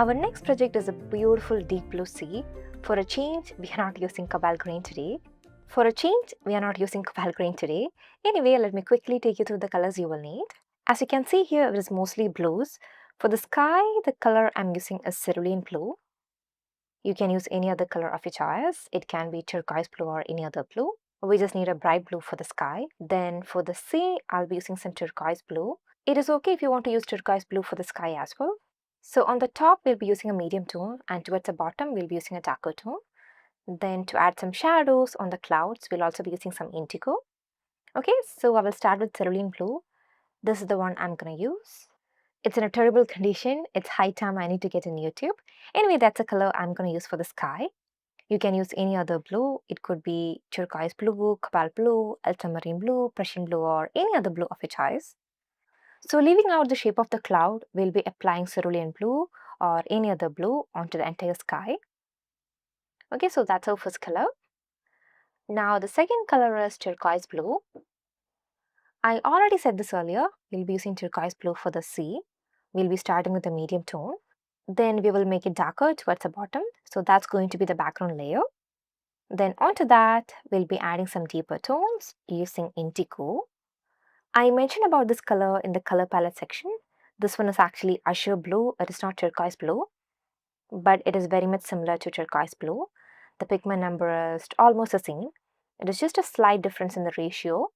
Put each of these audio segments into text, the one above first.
Our next project is a beautiful deep blue sea. For a change, we are not using cobalt green today. Anyway, let me quickly take you through the colors you will need. As you can see here, it is mostly blues. For the sky, the color I'm using is cerulean blue. You can use any other color of your choice. It can be turquoise blue or any other blue. We just need a bright blue for the sky. Then for the sea, I'll be using some turquoise blue. It is okay if you want to use turquoise blue for the sky as well. So on the top, we'll be using a medium tone, and towards the bottom, we'll be using a darker tone. Then to add some shadows on the clouds, we'll also be using some indigo. Okay, so I will start with cerulean blue. This is the one I'm going to use. It's in a terrible condition. It's high time I need to get a new tube. Anyway, that's the color I'm going to use for the sky. You can use any other blue. It could be turquoise blue, cobalt blue, ultramarine blue, Prussian blue, or any other blue of your choice. So leaving out the shape of the cloud, we'll be applying cerulean blue or any other blue onto the entire sky. Okay, so that's our first color. Now the second color is turquoise blue. I already said this earlier, we'll be using turquoise blue for the sea. We'll be starting with a medium tone. Then we will make it darker towards the bottom. So that's going to be the background layer. Then onto that, we'll be adding some deeper tones using indigo. I mentioned about this color in the color palette section. This one is actually azure blue. It is not turquoise blue, but it is very much similar to turquoise blue. The pigment number is almost the same. It is just a slight difference in the ratio.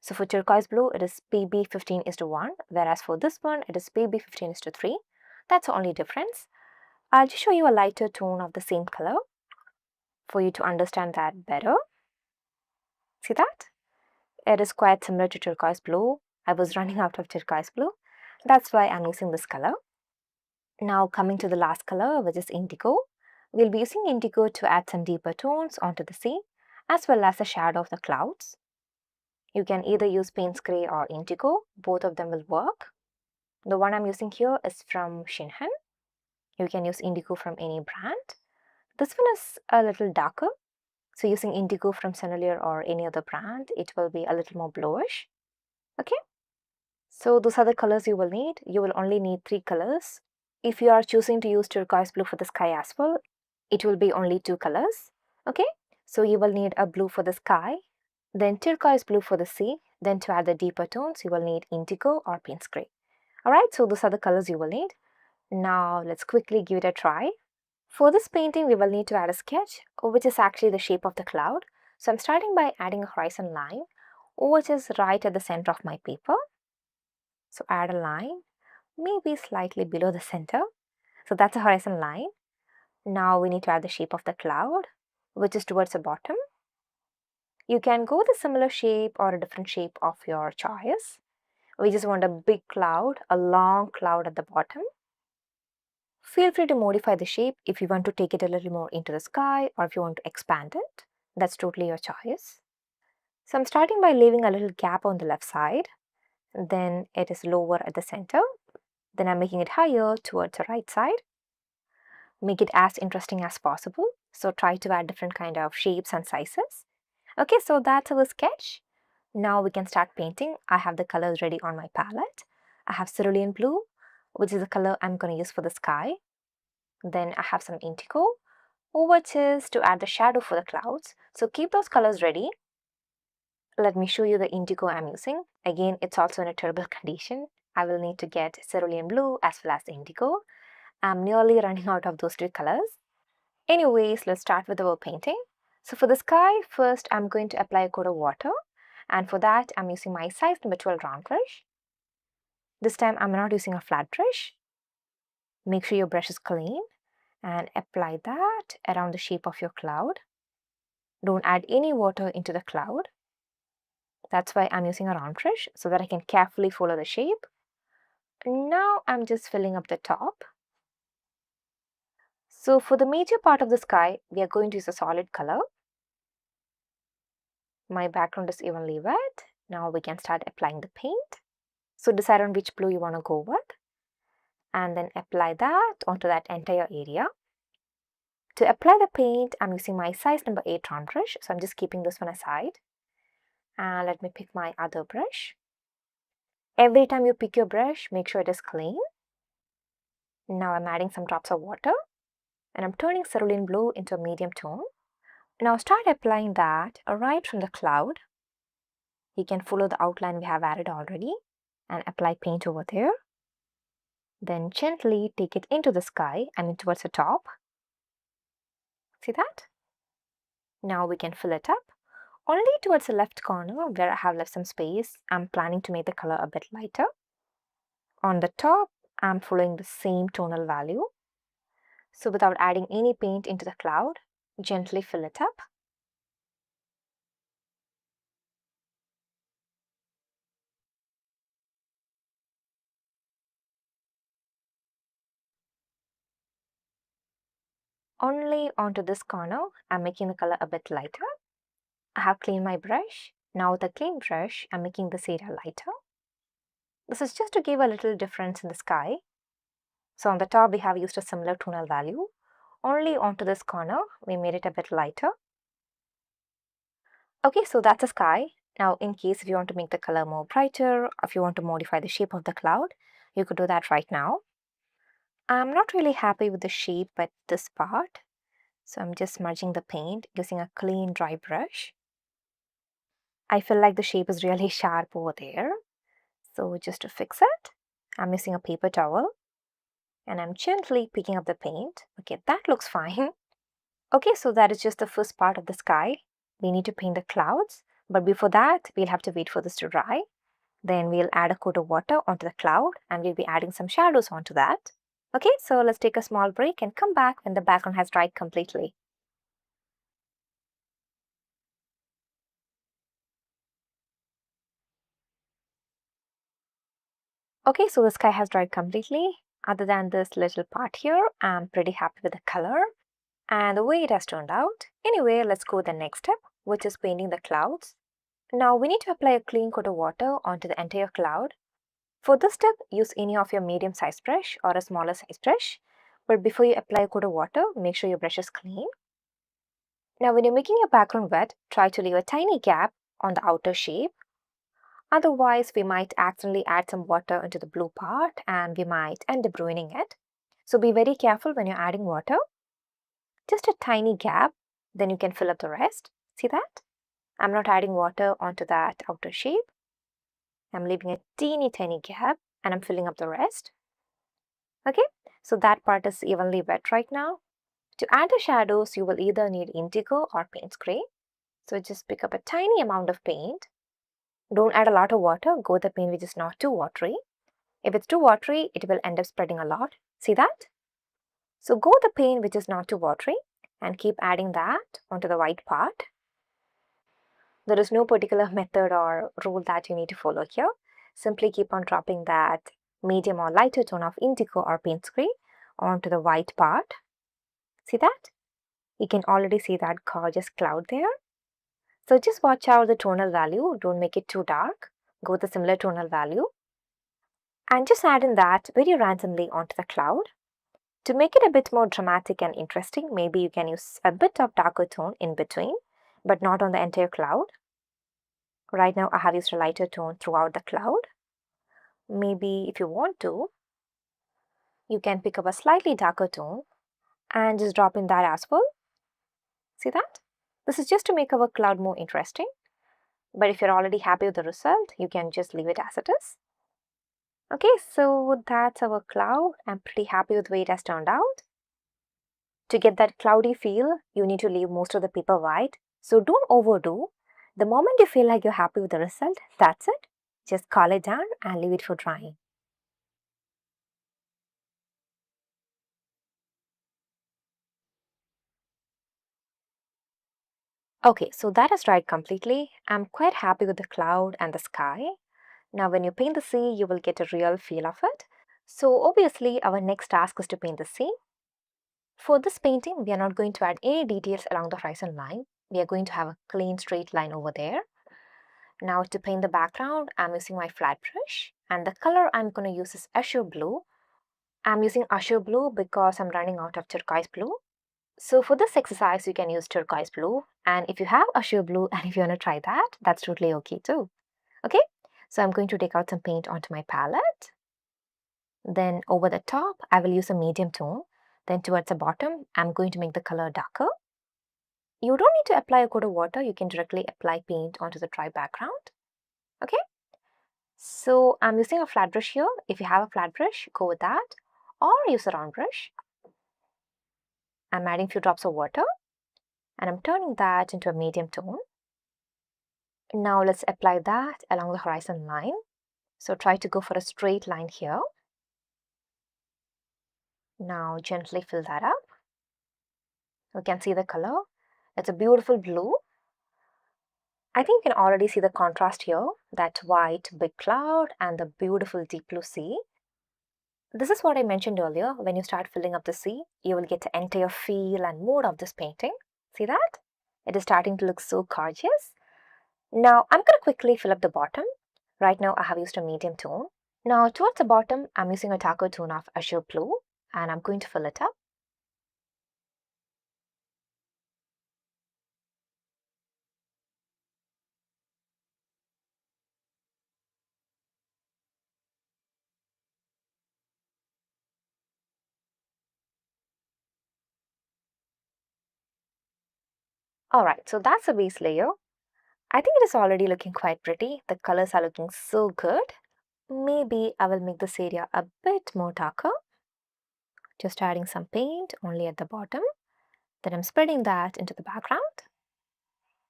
So for turquoise blue, it is PB 15:1, whereas for this one, it is PB 15:3. That's the only difference. I'll just show you a lighter tone of the same color for you to understand that better. See that? It is quite similar to turquoise blue. I was running out of turquoise blue. That's why I'm using this color. Now coming to the last color, which is indigo. We'll be using indigo to add some deeper tones onto the sea, as well as the shadow of the clouds. You can either use Payne's Gray or indigo. Both of them will work. The one I'm using here is from Shinhan. You can use indigo from any brand. This one is a little darker. So using indigo from Sennelier or any other brand, it will be a little more bluish. Okay. So those are the colors you will need. You will only need 3 colors. If you are choosing to use turquoise blue for the sky as well, it will be only 2 colors. Okay. So you will need a blue for the sky, then turquoise blue for the sea. Then to add the deeper tones, you will need indigo or Payne's Gray. Alright, so those are the colors you will need. Now let's quickly give it a try. For this painting, we will need to add a sketch, which is actually the shape of the cloud. So I'm starting by adding a horizon line, which is right at the center of my paper. So add a line, maybe slightly below the center. So that's a horizon line. Now we need to add the shape of the cloud, which is towards the bottom. You can go with a similar shape or a different shape of your choice. We just want a big cloud, a long cloud at the bottom. Feel free to modify the shape if you want to take it a little more into the sky or if you want to expand it. That's totally your choice. So I'm starting by leaving a little gap on the left side. Then it is lower at the center. Then I'm making it higher towards the right side. Make it as interesting as possible. So try to add different kind of shapes and sizes. Okay, so that's our sketch. Now we can start painting. I have the colors ready on my palette. I have cerulean blue, which is the color I'm going to use for the sky. Then I have some indigo, which is to add the shadow for the clouds. So keep those colors ready. Let me show you the indigo I'm using. Again, it's also in a terrible condition. I will need to get cerulean blue as well as indigo. I'm nearly running out of those 2 colors. Anyways, let's start with our painting. So for the sky, first I'm going to apply a coat of water. And for that, I'm using my size number 12 round brush. This time I'm not using a flat brush. Make sure your brush is clean and apply that around the shape of your cloud. Don't add any water into the cloud. That's why I'm using a round brush so that I can carefully follow the shape. Now I'm just filling up the top. So for the major part of the sky, we are going to use a solid color. My background is evenly wet. Now we can start applying the paint. So decide on which blue you want to go with. And then apply that onto that entire area. To apply the paint, I'm using my size number 8 round brush. So I'm just keeping this one aside. And let me pick my other brush. Every time you pick your brush, make sure it is clean. Now I'm adding some drops of water and I'm turning cerulean blue into a medium tone. Now start applying that right from the cloud. You can follow the outline we have added already and apply paint over there. Then gently take it into the sky, towards the top. See that? Now we can fill it up. Only towards the left corner where I have left some space, I'm planning to make the color a bit lighter. On the top, I'm following the same tonal value. So without adding any paint into the cloud, gently fill it up. Only onto this corner, I'm making the color a bit lighter. I have cleaned my brush. Now with a clean brush, I'm making this area lighter. This is just to give a little difference in the sky. So on the top, we have used a similar tonal value. Only onto this corner, we made it a bit lighter. Okay, so that's the sky. Now, in case if you want to make the color more brighter, or if you want to modify the shape of the cloud, you could do that right now. I'm not really happy with the shape at this part. So I'm just smudging the paint using a clean dry brush. I feel like the shape is really sharp over there. So just to fix it, I'm using a paper towel and I'm gently picking up the paint. Okay, that looks fine. Okay, so that is just the first part of the sky. We need to paint the clouds, but before that, we'll have to wait for this to dry. Then we'll add a coat of water onto the cloud and we'll be adding some shadows onto that. Okay, so let's take a small break and come back when the background has dried completely. Okay, so the sky has dried completely. Other than this little part here, I'm pretty happy with the color and the way it has turned out. Anyway, let's go to the next step, which is painting the clouds. Now we need to apply a clean coat of water onto the entire cloud. For this step, use any of your medium size brush or a smaller size brush. But before you apply a coat of water, make sure your brush is clean. Now when you're making your background wet, try to leave a tiny gap on the outer shape. Otherwise, we might accidentally add some water into the blue part and we might end up ruining it. So be very careful when you're adding water. Just a tiny gap, then you can fill up the rest. See that? I'm not adding water onto that outer shape. I'm leaving a teeny tiny gap and I'm filling up the rest. Okay, so that part is evenly wet right now. To add the shadows, you will either need indigo or paint spray. So just pick up a tiny amount of paint. Don't add a lot of water, go with the paint which is not too watery. If it's too watery, it will end up spreading a lot. See that? So go with the paint which is not too watery and keep adding that onto the white part. There is no particular method or rule that you need to follow here. Simply keep on dropping that medium or lighter tone of indigo or paint spray onto the white part. See that? You can already see that gorgeous cloud there. So just watch out the tonal value. Don't make it too dark. Go with a similar tonal value. And just add in that very randomly onto the cloud. To make it a bit more dramatic and interesting, maybe you can use a bit of darker tone in between, but not on the entire cloud. Right now I have used a lighter tone throughout the cloud. Maybe if you want to, you can pick up a slightly darker tone and just drop in that as well. See that? This is just to make our cloud more interesting. But if you're already happy with the result, you can just leave it as it is. Okay, so that's our cloud. I'm pretty happy with the way it has turned out. To get that cloudy feel, you need to leave most of the paper white. So don't overdo. The moment you feel like you're happy with the result, that's it. Just call it down and leave it for drying. Okay, so that has dried completely. I'm quite happy with the cloud and the sky. Now when you paint the sea, you will get a real feel of it. So obviously our next task is to paint the sea. For this painting, we are not going to add any details along the horizon line. We are going to have a clean straight line over there. Now to paint the background, I'm using my flat brush and the color I'm going to use is azure blue. I'm using azure blue because I'm running out of turquoise blue. So for this exercise, you can use turquoise blue, and if you have azure blue and if you want to try that, that's totally okay too. Okay, so I'm going to take out some paint onto my palette. Then over the top, I will use a medium tone. Then towards the bottom, I'm going to make the color darker. You don't need to apply a coat of water. You can directly apply paint onto the dry background. Okay. So I'm using a flat brush here. If you have a flat brush, go with that. Or use a round brush. I'm adding a few drops of water. And I'm turning that into a medium tone. Now let's apply that along the horizon line. So try to go for a straight line here. Now gently fill that up. You can see the color. It's a beautiful blue. I think you can already see the contrast here, that white big cloud and the beautiful deep blue sea. This is what I mentioned earlier. When you start filling up the sea, you will get the entire feel and mood of this painting. See that? It is starting to look so gorgeous. Now I'm going to quickly fill up the bottom. Right now I have used a medium tone. Now towards the bottom, I'm using a darker tone of azure blue and I'm going to fill it up. Alright, so that's the base layer. I think it is already looking quite pretty. The colors are looking so good. Maybe I will make this area a bit more darker. Just adding some paint only at the bottom. Then I'm spreading that into the background.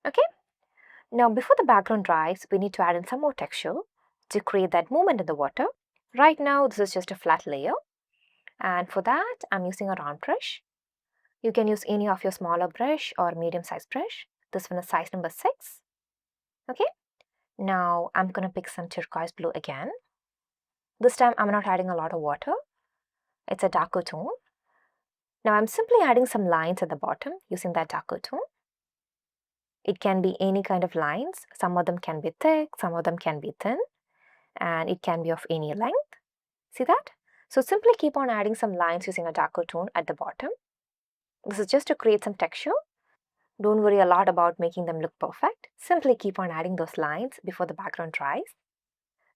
Okay. Now before the background dries, we need to add in some more texture to create that movement in the water. Right now, this is just a flat layer. And for that, I'm using a round brush. You can use any of your smaller brush or medium size brush. This one is size number 6. Okay. Now I'm going to pick some turquoise blue again. This time I'm not adding a lot of water. It's a darker tone. Now I'm simply adding some lines at the bottom using that darker tone. It can be any kind of lines. Some of them can be thick, some of them can be thin, and it can be of any length. See that? So simply keep on adding some lines using a darker tone at the bottom. This is just to create some texture. Don't worry a lot about making them look perfect. Simply keep on adding those lines before the background dries.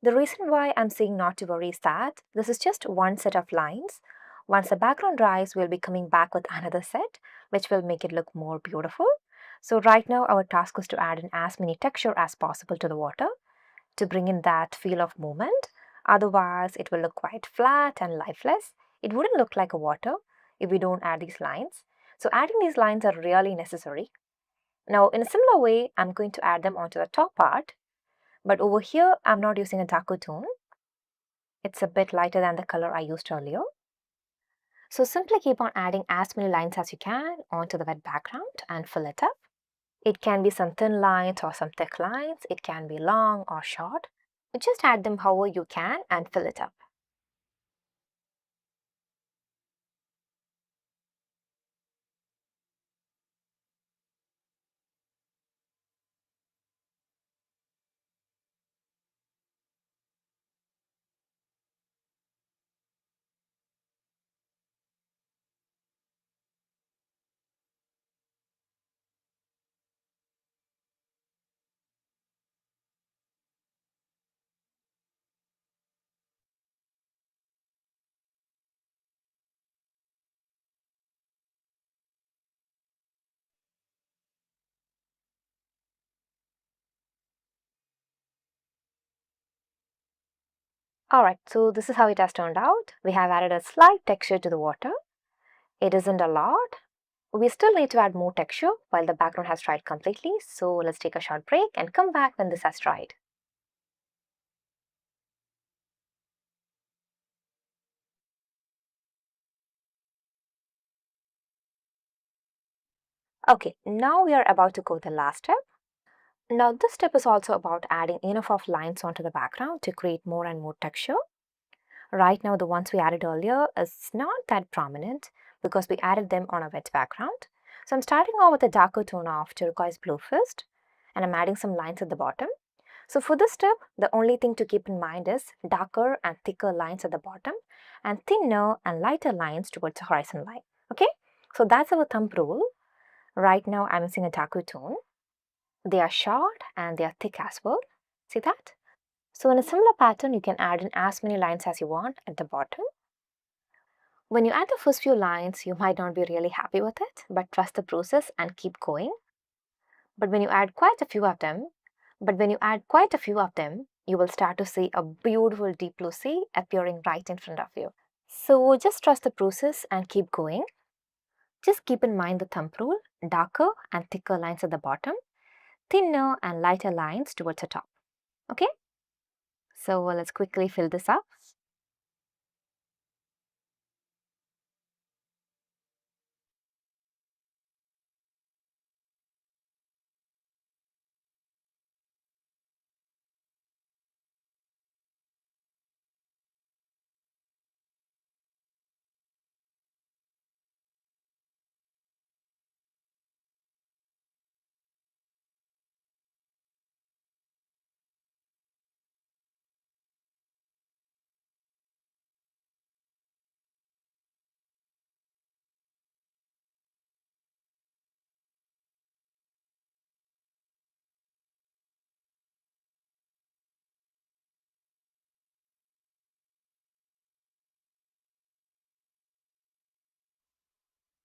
The reason why I'm saying not to worry is that this is just one set of lines. Once the background dries, we'll be coming back with another set, which will make it look more beautiful. So right now, our task is to add in as many texture as possible to the water to bring in that feel of movement. Otherwise, it will look quite flat and lifeless. It wouldn't look like a water if we don't add these lines. So adding these lines are really necessary. Now, in a similar way, I'm going to add them onto the top part. But over here, I'm not using a darker tone. It's a bit lighter than the color I used earlier. So simply keep on adding as many lines as you can onto the wet background and fill it up. It can be some thin lines or some thick lines. It can be long or short. Just add them however you can and fill it up. Alright, so this is how it has turned out. We have added a slight texture to the water. It isn't a lot. We still need to add more texture while the background has dried completely. So let's take a short break and come back when this has dried. Okay, now we are about to go the last step. Now this step is also about adding enough of lines onto the background to create more and more texture. Right now the ones we added earlier is not that prominent because we added them on a wet background. So I'm starting off with a darker tone of turquoise blue first and I'm adding some lines at the bottom. So for this step, the only thing to keep in mind is darker and thicker lines at the bottom and thinner and lighter lines towards the horizon line. Okay, so that's our thumb rule. Right now I'm using a darker tone. They are short and they are thick as well. See that? So in a similar pattern, you can add in as many lines as you want at the bottom. When you add the first few lines, you might not be really happy with it, but trust the process and keep going. But when you add quite a few of them, you will start to see a beautiful deep blue sea appearing right in front of you. So just trust the process and keep going. Just keep in mind the thumb rule, darker and thicker lines at the bottom, thinner and lighter lines towards the top. Okay? So let's quickly fill this up.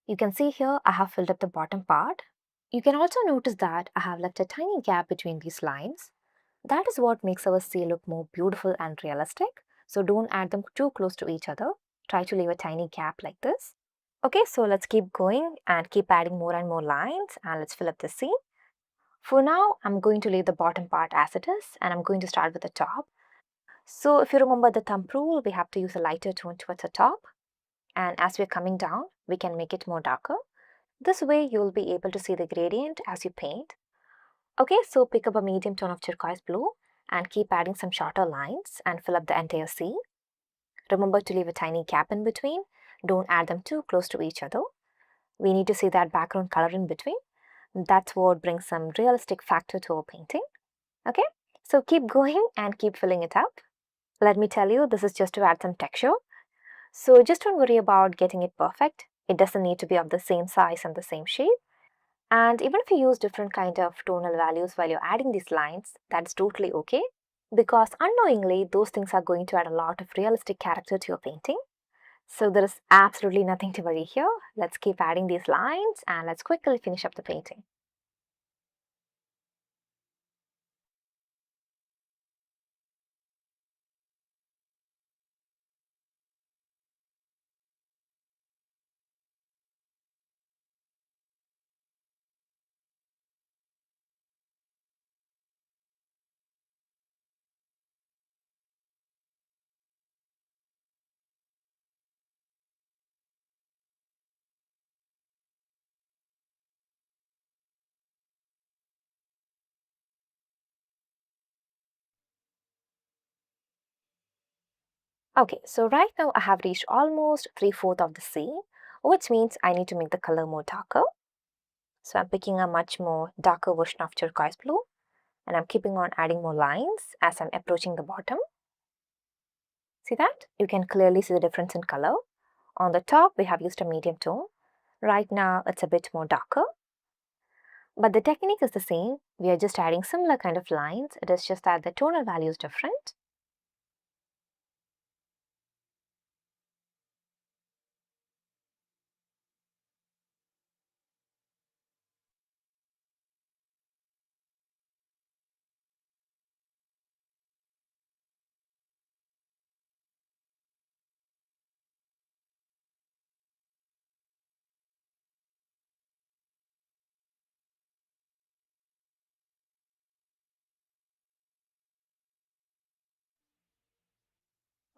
You can see here I have filled up the bottom part. You can also notice that I have left a tiny gap between these lines. That is what makes our sea look more beautiful and realistic. So don't add them too close to each other. Try to leave a tiny gap like this. Okay, so let's keep going and keep adding more and more lines and let's fill up the sea. For now, I'm going to leave the bottom part as it is and I'm going to start with the top. So if you remember the thumb rule, we have to use a lighter tone towards the top. And as we're coming down, we can make it more darker. This way you'll be able to see the gradient as you paint. Okay, so pick up a medium tone of turquoise blue and keep adding some shorter lines and fill up the entire sea. Remember to leave a tiny gap in between. Don't add them too close to each other. We need to see that background color in between. That's what brings some realistic factor to our painting. Okay, so keep going and keep filling it up. Let me tell you, this is just to add some texture. So just don't worry about getting it perfect. It doesn't need to be of the same size and the same shape. And even if you use different kind of tonal values while you're adding these lines, that's totally okay. Because unknowingly, those things are going to add a lot of realistic character to your painting. So there is absolutely nothing to worry here. Let's keep adding these lines and let's quickly finish up the painting. Okay, so right now I have reached almost 3/4 of the sea, which means I need to make the color more darker. So I'm picking a much more darker version of turquoise blue and I'm keeping on adding more lines as I'm approaching the bottom. See that? You can clearly see the difference in color. On the top, we have used a medium tone. Right now, it's a bit more darker. But the technique is the same. We are just adding similar kind of lines. It is just that the tonal value is different.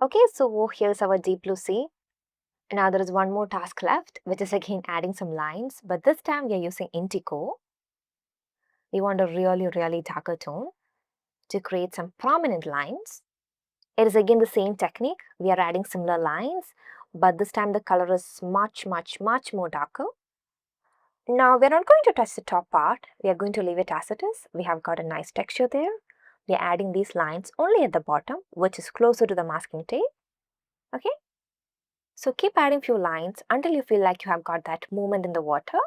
Okay, so here's our deep blue sea. Now there is one more task left, which is again adding some lines, but this time we are using indigo. We want a really darker tone to create some prominent lines. It is again the same technique. We are adding similar lines, but this time the color is much more darker. Now we're not going to touch the top part. We are going to leave it as it is. We have got a nice texture there. We are adding these lines only at the bottom, which is closer to the masking tape. Okay. So keep adding few lines until you feel like you have got that movement in the water.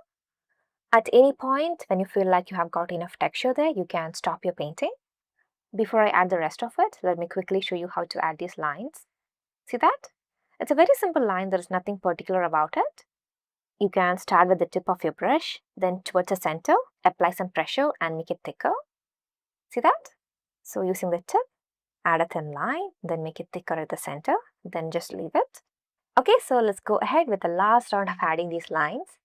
At any point when you feel like you have got enough texture there, you can stop your painting. Before I add the rest of it, let me quickly show you how to add these lines. See that? It's a very simple line, there is nothing particular about it. You can start with the tip of your brush, then towards the center, apply some pressure and make it thicker. See that? So using the tip, add a thin line, then make it thicker at the center, then just leave it. Okay, so let's go ahead with the last round of adding these lines.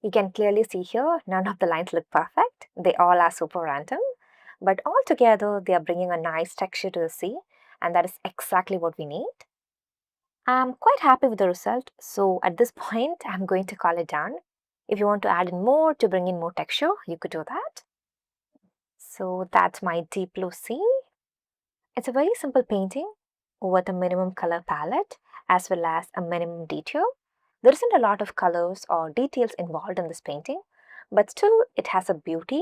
You can clearly see here, none of the lines look perfect. They all are super random. But all together, they are bringing a nice texture to the sea, and that is exactly what we need. I'm quite happy with the result, so at this point, I'm going to call it done. If you want to add in more to bring in more texture, you could do that. So that's my deep blue sea. It's a very simple painting with a minimum color palette as well as a minimum detail. There isn't a lot of colors or details involved in this painting, but still it has a beauty.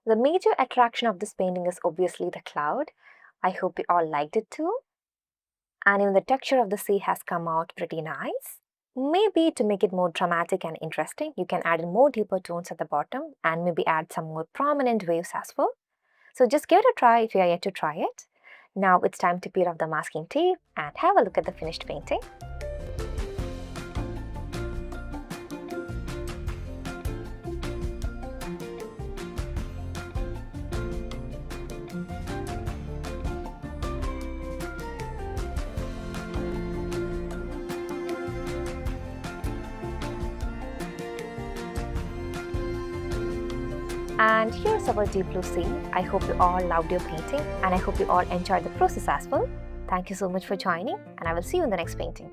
The major attraction of this painting is obviously the cloud. I hope you all liked it too. And even the texture of the sea has come out pretty nice. Maybe to make it more dramatic and interesting, you can add in more deeper tones at the bottom and maybe add some more prominent waves as well. So just give it a try if you are yet to try it. Now it's time to peel off the masking tape and have a look at the finished painting. And here's our deep blue sea. I hope you all loved your painting and I hope you all enjoyed the process as well. Thank you so much for joining and I will see you in the next painting.